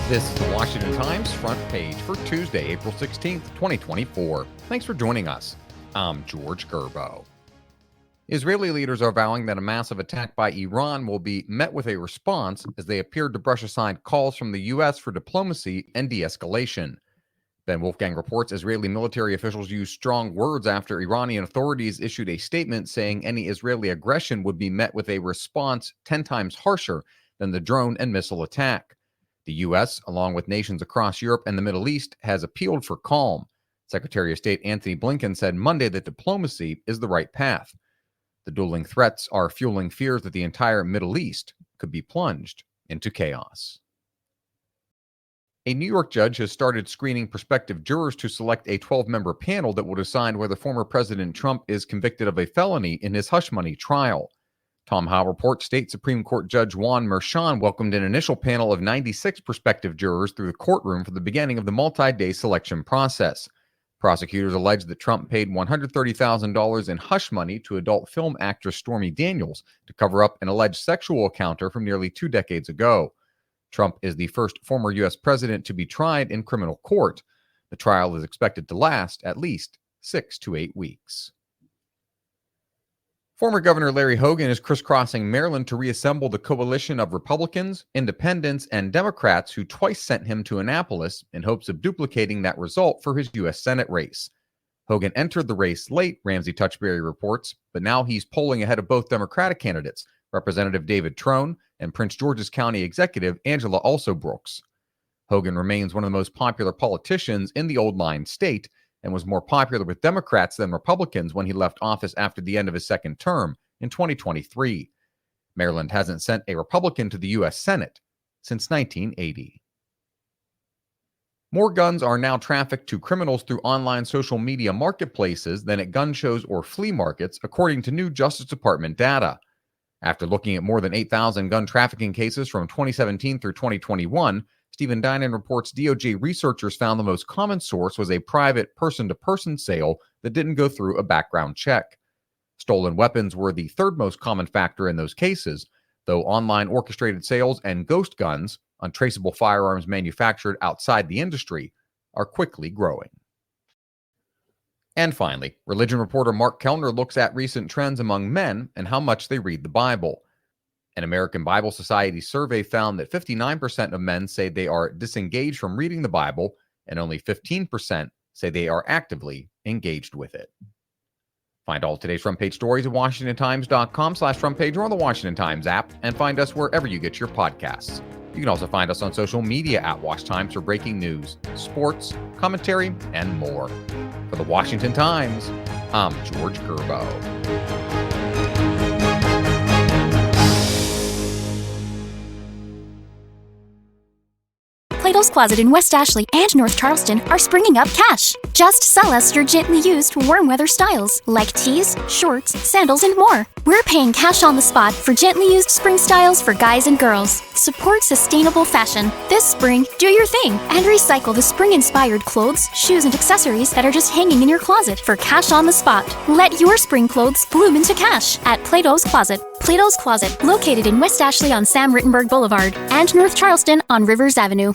This is the Washington Times front page for Tuesday, April 16th, 2024. Thanks for joining us. I'm George Gerbo. Israeli leaders are vowing that a massive attack by Iran will be met with a response as they appeared to brush aside calls from the U.S. for diplomacy and de-escalation. Ben Wolfgang reports Israeli military officials used strong words after Iranian authorities issued a statement saying any Israeli aggression would be met with a response 10 times harsher than the drone and missile attack. The U.S., along with nations across Europe and the Middle East, has appealed for calm. Secretary of State Antony Blinken said Monday that diplomacy is the right path. The dueling threats are fueling fears that the entire Middle East could be plunged into chaos. A New York judge has started screening prospective jurors to select a 12-member panel that will decide whether former President Trump is convicted of a felony in his hush money trial. Tom Howe reports State Supreme Court Judge Juan Merchan welcomed an initial panel of 96 prospective jurors through the courtroom for the beginning of the multi-day selection process. Prosecutors allege that Trump paid $130,000 in hush money to adult film actress Stormy Daniels to cover up an alleged sexual encounter from nearly 2 decades ago. Trump is the first former U.S. president to be tried in criminal court. The trial is expected to last at least 6 to 8 weeks. Former Governor Larry Hogan is crisscrossing Maryland to reassemble the coalition of Republicans, Independents, and Democrats who twice sent him to Annapolis in hopes of duplicating that result for his U.S. Senate race. Hogan entered the race late, Ramsey Touchberry reports, but now he's polling ahead of both Democratic candidates, Representative David Trone and Prince George's County Executive Angela Also Brooks. Hogan remains one of the most popular politicians in the Old Line state, and was more popular with Democrats than Republicans when he left office after the end of his second term in 2023. Maryland hasn't sent a Republican to the U.S. Senate since 1980. More guns are now trafficked to criminals through online social media marketplaces than at gun shows or flea markets, according to new Justice Department data. After looking at more than 8,000 gun trafficking cases from 2017 through 2021, Stephen Dinan reports DOJ researchers found the most common source was a private person-to-person sale that didn't go through a background check. Stolen weapons were the third most common factor in those cases, though online orchestrated sales and ghost guns, untraceable firearms manufactured outside the industry, are quickly growing. And finally, religion reporter Mark Kellner looks at recent trends among men and how much they read the Bible. An American Bible Society survey found that 59% of men say they are disengaged from reading the Bible, and only 15% say they are actively engaged with it. Find all today's front page stories at WashingtonTimes.com/front page or on the Washington Times app, and find us wherever you get your podcasts. You can also find us on social media at Wash Times for breaking news, sports, commentary, and more. For the Washington Times, I'm George Gerbo. Plato's Closet in West Ashley and North Charleston are springing up cash. Just sell us your gently used warm weather styles like tees, shorts, sandals, and more. We're paying cash on the spot for gently used spring styles for guys and girls. Support sustainable fashion. This spring, do your thing and recycle the spring-inspired clothes, shoes, and accessories that are just hanging in your closet for cash on the spot. Let your spring clothes bloom into cash at Plato's Closet. Plato's Closet, located in West Ashley on Sam Rittenberg Boulevard and North Charleston on Rivers Avenue.